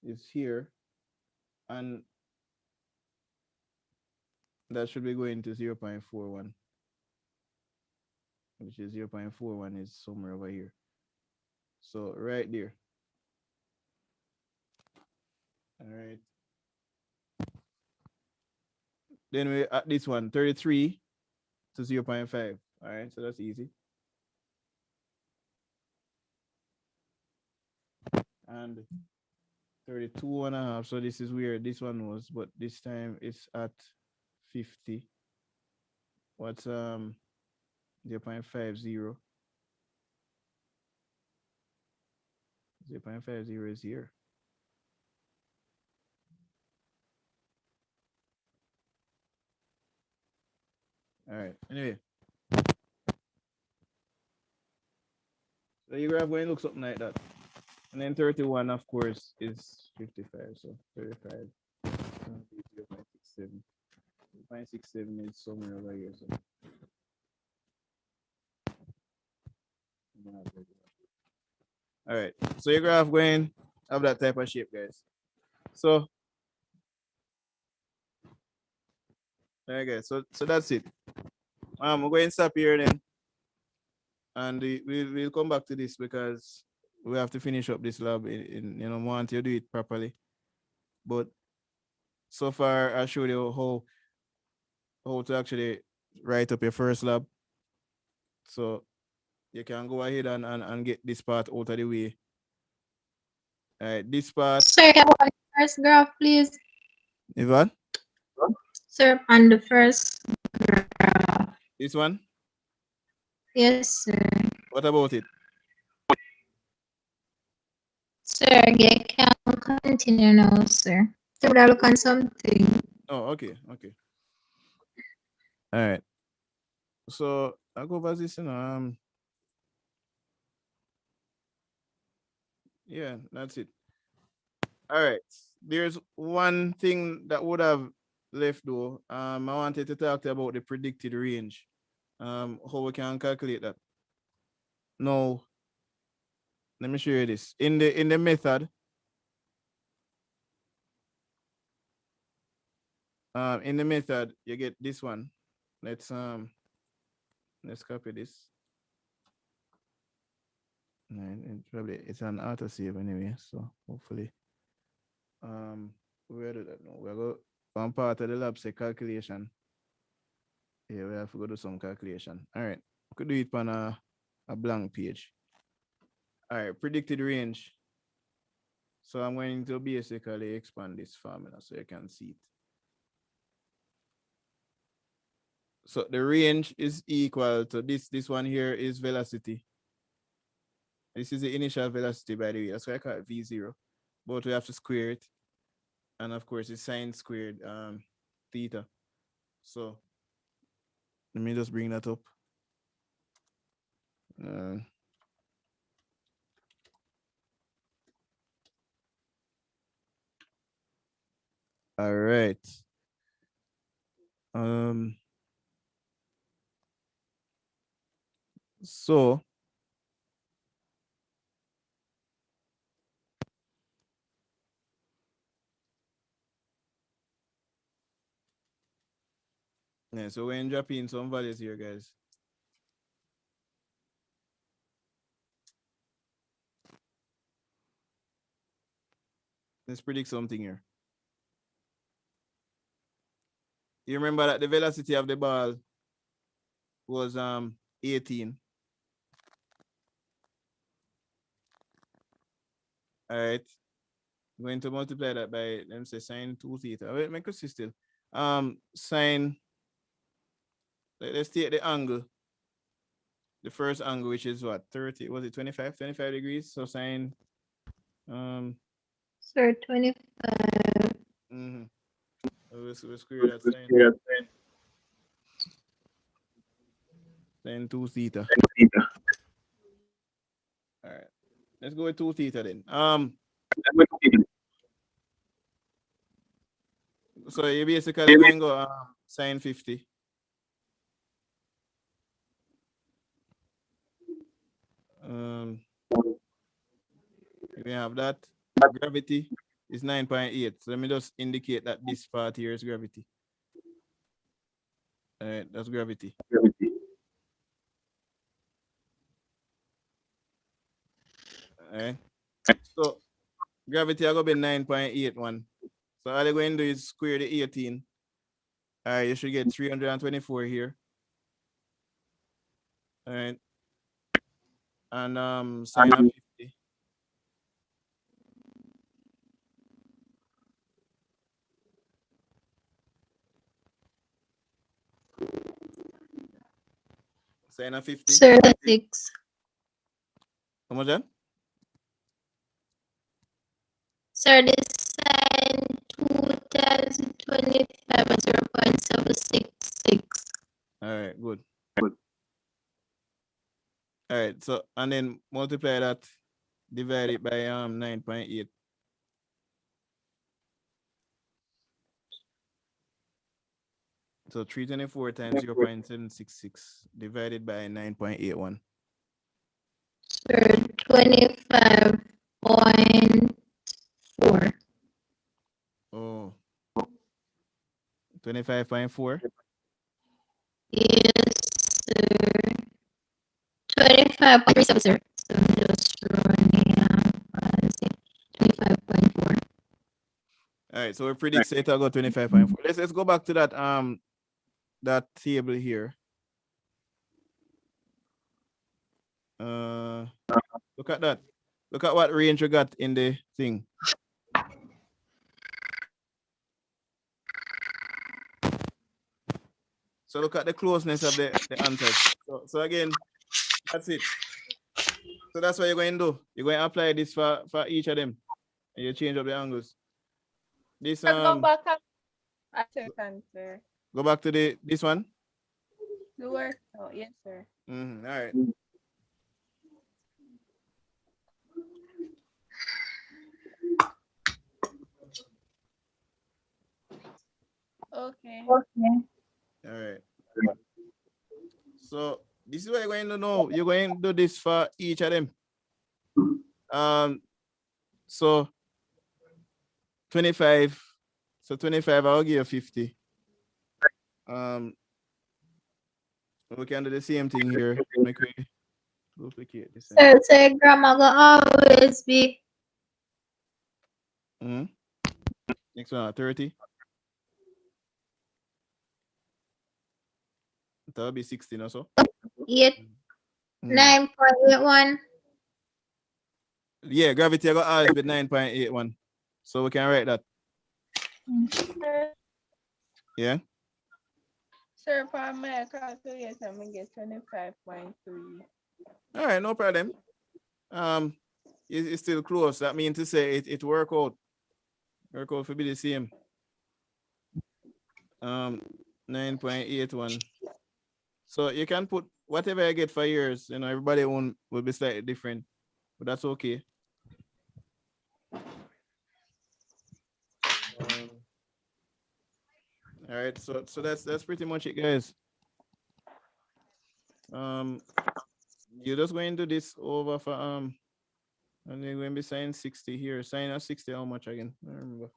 is here. And that should be going to 0.41. Which is 0.41 is somewhere over here. So right there. All right. Then we at this one, 33 to 0.5. All right, so that's easy. And 32 and a half. So this is where this one was, but this time it's at 50. What's 0.50? 0.50 is here. All right. Anyway. So your graph going to look something like that. And then 31, of course, is 55. So 35 0.67. 0.67 is somewhere over here. So all right. So your graph going have that type of shape, guys. So there you go. So that's it. We're going to stop here then. and we'll come back to this because we have to finish up this lab want to do it properly. But so far I showed you how to actually write up your first lab. So you can go ahead and get this part out of the way. All right, this part. Sir, can I have the first graph, please? Ivan, Sir, on the first graph. this one. Yes, sir. What about it? Sir, you can continue now, sir. So would I look on something? Oh, okay. All right. So I'll go over this. Yeah, that's it. All right. There's one thing that would have left though. I wanted to talk to you about the predicted range. How we can calculate that. Now, let me show you this. In the method, you get this one. Let's copy this. It's an autosave anyway, so hopefully where do that now? We're go one part of the lab say calculation. Yeah, we have to go do some calculation. All right, we could do it on a blank page. All right, predicted range. So I'm going to basically expand this formula so you can see it. So the range is equal to this one here is velocity. This is the initial velocity, by the way. That's why I call it V0. But we have to square it. And of course, it's sine squared theta. So let me just bring that up. All right. So yeah, so we're dropping some values here, guys. Let's predict something here. You remember that the velocity of the ball was 18. All right. I'm going to multiply that by, let me say, sine 2 theta. Wait, make it still. Sine, let's take the angle. The first angle, which is what, 30, was it 25 degrees? So sine, Sir, 25. We'll square that sine 2 theta. All right. Let's go with 2 theta then. So you basically going to go sine 50. We have that. Gravity is 9.8. So let me just indicate that this part here is gravity. All right, that's gravity. All right. So gravity are going to be 9.81. So all you're going to do is square the 18. All right, you should get 324 here. All right. And sine of 50. Sine of 50. Sir, 6. How much that? Sir, this sign 2025 and 0.766. All right, good. All right, so and then multiply that, divide it by 9.8. So 324 times 0.766 divided by 9.81. Sir, 25.4. Oh, 25.4. Yes, sir. 25.4. 25.37, sir. So I'm just running, let's see, 25.4. All right, so we predict say it'll go 25.4. Let's go back to that table here. Look at that. Look at what range we got in the thing. So look at the closeness of the answers. So again, that's it. So that's what you're going to do. You're going to apply this for each of them, and you change up the angles. This Go back a second, sir. go back to this one. The work. Oh, yes, sir. All right. Okay. All right. So this is what you're going to know. You're going to do this for each of them. So 25. So 25, I'll give you 50. We can do the same thing here. Make we duplicate this. So grandma will always be. Next one, 30. That'll be 16 or so. 9.81. Yeah, gravity I got always be 9.81. So we can write that. Sir, Yeah. sir, for my calculator, I get 25.3. All right, no problem. It's still close. That means to say it work out. Work out for be the same. 9.81. So you can put whatever I get for yours. You know, everybody will be slightly different, but that's okay. All right, so that's pretty much it, guys. You're just going to do this over for and you're going to be signing 60 here. Sign up 60, how much again? I don't remember.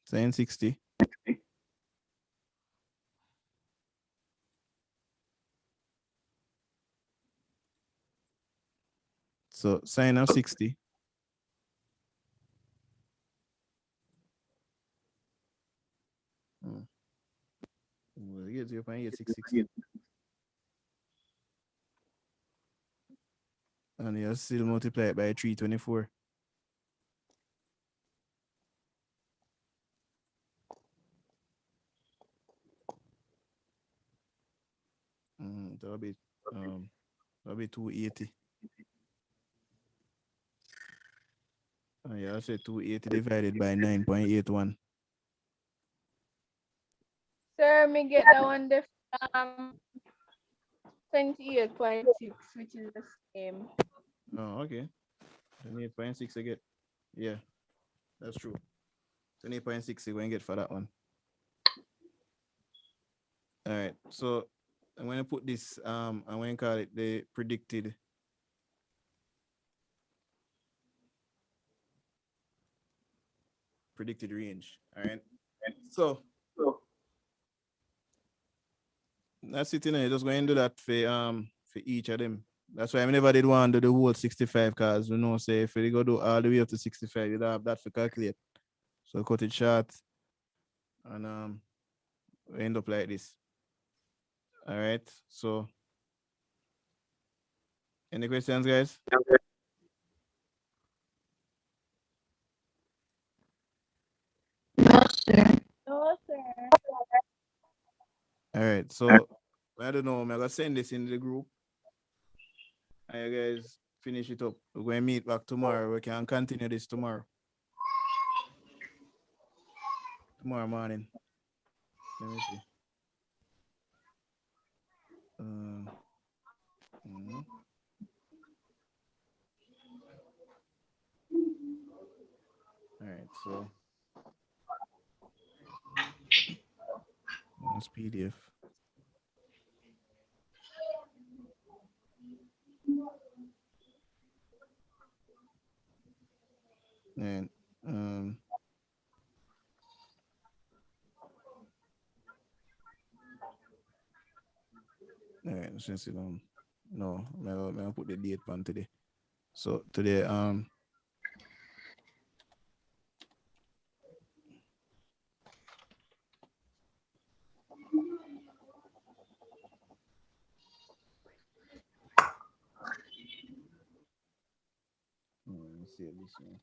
Sign 60. So sign up 60. Well, you get 0.866. And you still multiply it by 324. That'll be 280. Yeah, I said 280 divided by 9.81. Sir, me get that one the 28.6, which is the same. Oh, okay. 28.6 again. Yeah, that's true. 28.6 you're going to get for that one. All right. So I'm going to put this, I'm going to call it the predicted range. All right. So that's it, you know, just going to do that for each of them. That's why I never did want to do the whole 65 because we know say if you go do all the way up to 65, you don't have that for calculate. So cut it short and we end up like this. All right. So any questions, guys? No, sir. No, sir. All right. So I don't know. I'm gonna send this in the group. And you guys finish it up. We're going to meet back tomorrow. We can continue this tomorrow. Tomorrow morning. Let me see. All right. So that's PDF. And since you don't know, I'll put the date on today. So today, let me see this one.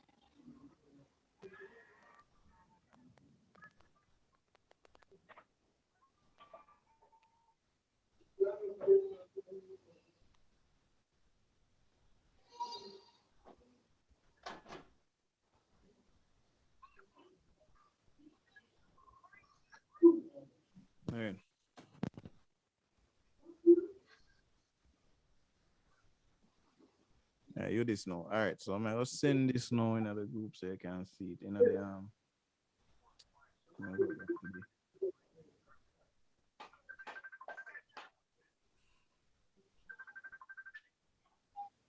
All right. Yeah, you this now. All right. So I'm gonna send this now in the group so you can see it in the I'm gonna go back to the-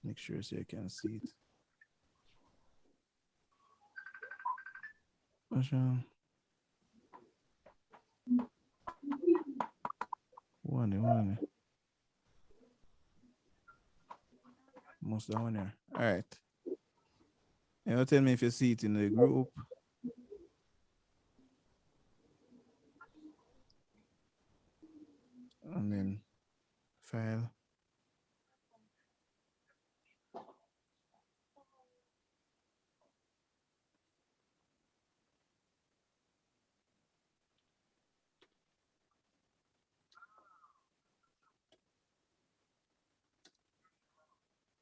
make sure so you can see it. One, one. Most that one here. All right. You know, tell me if you see it in the group.